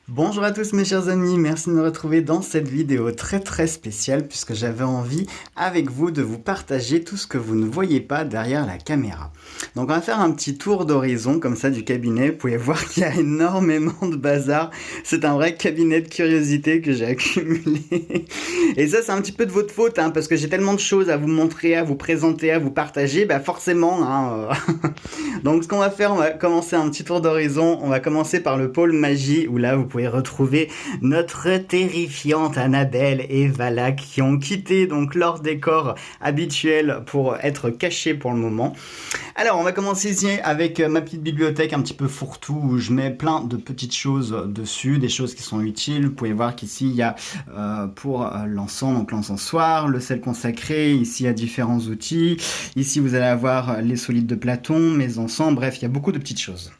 Bonjour à tous mes chers amis, merci de me retrouver dans cette vidéo très spéciale puisque j'avais envie avec vous de vous partager tout ce que vous ne voyez pas derrière la caméra. Donc on va faire un petit tour d'horizon comme ça du cabinet, vous pouvez voir qu'il y a énormément de bazar, c'est un vrai cabinet de curiosité que j'ai accumulé. Et ça c'est un petit peu de votre faute parce que j'ai tellement de choses à vous montrer, à vous présenter, à vous partager, forcément. Donc ce qu'on va faire, on va commencer un petit tour d'horizon, on va commencer par le pôle magie où là vous pouvez retrouver notre terrifiante Annabelle et Valak qui ont quitté donc leur décor habituel pour être cachés pour le moment. Alors on va commencer ici avec ma petite bibliothèque un petit peu fourre-tout où je mets plein de petites choses dessus, des choses qui sont utiles. Vous pouvez voir qu'ici il y a pour l'encens, donc l'encensoir, le sel consacré, ici il y a différents outils. Ici vous allez avoir les solides de Platon, mes encens, bref il y a beaucoup de petites choses.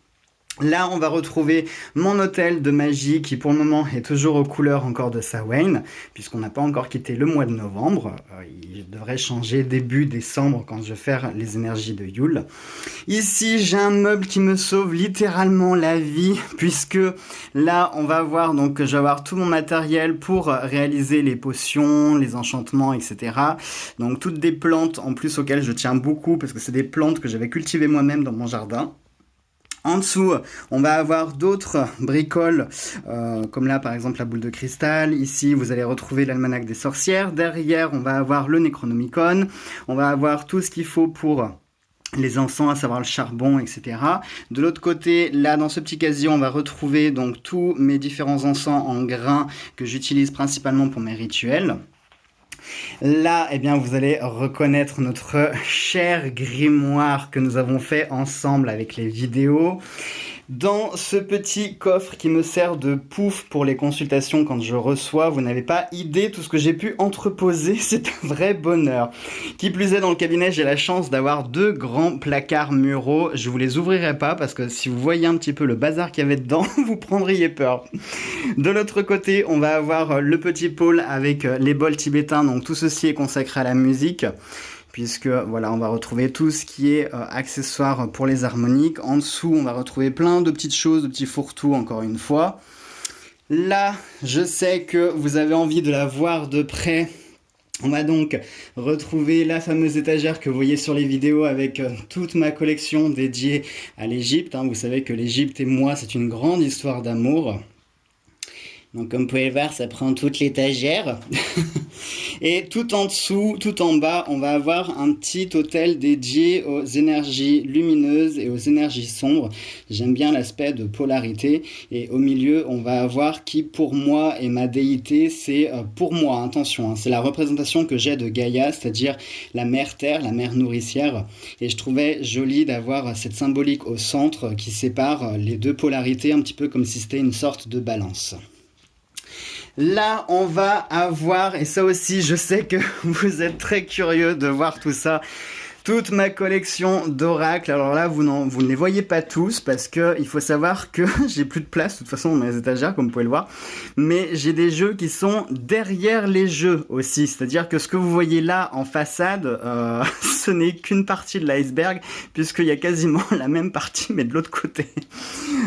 Là, on va retrouver mon hôtel de magie qui, pour le moment, est toujours aux couleurs encore de Samhain, puisqu'on n'a pas encore quitté le mois de novembre. Il devrait changer début décembre quand je vais faire les énergies de Yule. Ici, j'ai un meuble qui me sauve littéralement la vie, puisque là, on va avoir, donc, je vais avoir tout mon matériel pour réaliser les potions, les enchantements, etc. Donc, toutes des plantes, en plus, auxquelles je tiens beaucoup, parce que c'est des plantes que j'avais cultivées moi-même dans mon jardin. En dessous, on va avoir d'autres bricoles, comme là par exemple la boule de cristal. Ici, vous allez retrouver l'almanach des sorcières. Derrière, on va avoir le Necronomicon. On va avoir tout ce qu'il faut pour les encens, à savoir le charbon, etc. De l'autre côté, là dans ce petit casier, on va retrouver donc tous mes différents encens en grains que j'utilise principalement pour mes rituels. Là, eh bien, vous allez reconnaître notre cher grimoire que nous avons fait ensemble avec les vidéos. Dans ce petit coffre qui me sert de pouf pour les consultations quand je reçois, vous n'avez pas idée tout ce que j'ai pu entreposer, c'est un vrai bonheur. Qui plus est, dans le cabinet, j'ai la chance d'avoir deux grands placards muraux. Je vous les ouvrirai pas parce que si vous voyez un petit peu le bazar qu'il y avait dedans, vous prendriez peur. De l'autre côté, on va avoir le petit pôle avec les bols tibétains, donc tout ceci est consacré à la musique. Puisque voilà, on va retrouver tout ce qui est accessoires pour les harmoniques. En dessous, on va retrouver plein de petites choses, de petits fourre-tout encore une fois. Là, je sais que vous avez envie de la voir de près. On va donc retrouver la fameuse étagère que vous voyez sur les vidéos avec toute ma collection dédiée à l'Égypte. Vous savez que l'Égypte et moi, c'est une grande histoire d'amour. Donc comme vous pouvez voir, ça prend toute l'étagère. Et tout en dessous, tout en bas, on va avoir un petit hôtel dédié aux énergies lumineuses et aux énergies sombres. J'aime bien l'aspect de polarité. Et au milieu, on va avoir qui pour moi est ma déité. C'est pour moi, attention, c'est la représentation que j'ai de Gaïa, c'est-à-dire la mère terre, la mère nourricière. Et je trouvais joli d'avoir cette symbolique au centre qui sépare les deux polarités, un petit peu comme si c'était une sorte de balance. Là, on va avoir, et ça aussi, je sais que vous êtes très curieux de voir tout ça, toute ma collection d'oracles. Alors là, vous ne les voyez pas tous parce que il faut savoir que j'ai plus de place de toute façon dans mes étagères, comme vous pouvez le voir. Mais j'ai des jeux qui sont derrière les jeux aussi. C'est-à-dire que ce que vous voyez là en façade, ce n'est qu'une partie de l'iceberg puisqu'il y a quasiment la même partie mais de l'autre côté.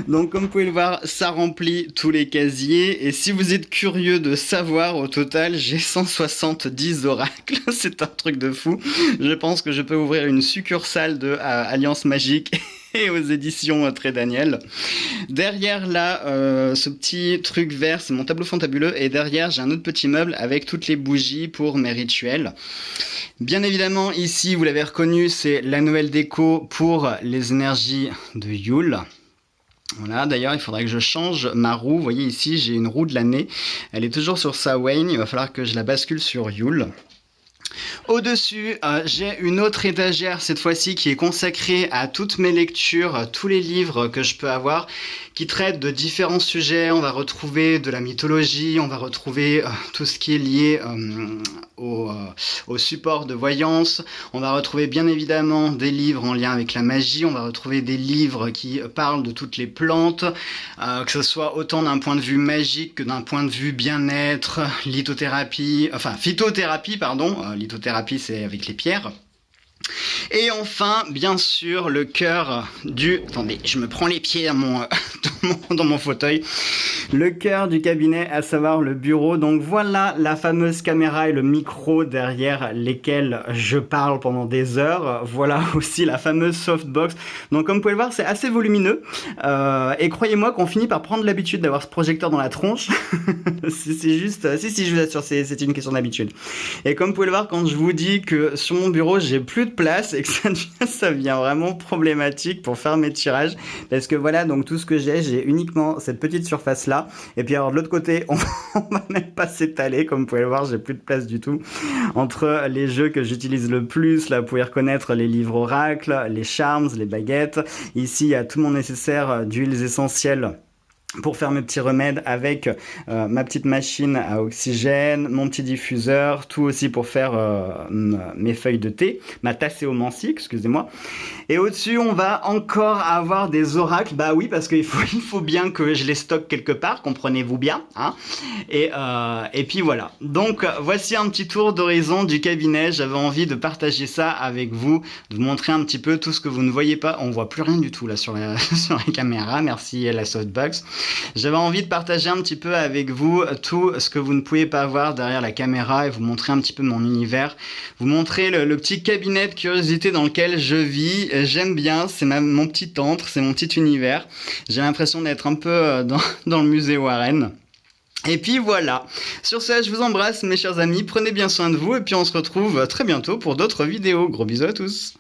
Donc comme vous pouvez le voir, ça remplit tous les casiers. Et si vous êtes curieux de savoir, au total, j'ai 170 oracles. C'est un truc de fou. Je pense que je peux ouvrir une succursale de Alliance Magique et aux éditions Très Daniel. Derrière là, ce petit truc vert, c'est mon tableau fantabuleux. Et derrière, j'ai un autre petit meuble avec toutes les bougies pour mes rituels. Bien évidemment, ici, vous l'avez reconnu, c'est la Noël déco pour les énergies de Yule. Voilà, d'ailleurs, il faudrait que je change ma roue. Vous voyez ici, j'ai une roue de l'année. Elle est toujours sur Samhain. Il va falloir que je la bascule sur Yule. Au-dessus, j'ai une autre étagère, cette fois-ci, qui est consacrée à toutes mes lectures, tous les livres que je peux avoir, qui traitent de différents sujets. On va retrouver de la mythologie, on va retrouver tout ce qui est lié au support de voyance. On va retrouver bien évidemment des livres en lien avec la magie. On va retrouver des livres qui parlent de toutes les plantes, que ce soit autant d'un point de vue magique que d'un point de vue bien-être, phytothérapie, pardon. Lithothérapie, c'est avec les pierres. Et enfin, bien sûr, le cœur du... Attendez, je me prends les pieds dans dans mon fauteuil. Le cœur du cabinet, à savoir le bureau. Donc voilà la fameuse caméra et le micro derrière lesquels je parle pendant des heures. Voilà aussi la fameuse softbox. Donc comme vous pouvez le voir, c'est assez volumineux. Et croyez-moi qu'on finit par prendre l'habitude d'avoir ce projecteur dans la tronche. C'est juste... Si, je vous assure, c'est une question d'habitude. Et comme vous pouvez le voir, quand je vous dis que sur mon bureau, j'ai plus de place et que ça devient vraiment problématique pour faire mes tirages. Parce que voilà, donc tout ce que j'ai uniquement cette petite surface-là. Et puis alors de l'autre côté, on va même pas s'étaler. Comme vous pouvez le voir, j'ai plus de place du tout. Entre les jeux que j'utilise le plus, là, vous pouvez reconnaître les livres oracles, les charms, les baguettes. Ici, il y a tout mon nécessaire d'huiles essentielles pour faire mes petits remèdes avec ma petite machine à oxygène, mon petit diffuseur, tout aussi pour faire mes feuilles de thé, ma tasséomancie, excusez-moi. Et au-dessus, on va encore avoir des oracles. Bah oui, parce qu'il faut bien que je les stocke quelque part, comprenez-vous bien. Hein, et puis voilà. Donc, voici un petit tour d'horizon du cabinet. J'avais envie de partager ça avec vous, de vous montrer un petit peu tout ce que vous ne voyez pas. On voit plus rien du tout là sur la caméra. Merci la softbox. J'avais envie de partager un petit peu avec vous tout ce que vous ne pouvez pas voir derrière la caméra et vous montrer un petit peu mon univers. Vous montrer le petit cabinet de curiosité dans lequel je vis. J'aime bien, c'est mon petit antre, c'est mon petit univers. J'ai l'impression d'être un peu dans le musée Warren. Et puis voilà. Sur ce, je vous embrasse mes chers amis, prenez bien soin de vous et puis on se retrouve très bientôt pour d'autres vidéos. Gros bisous à tous.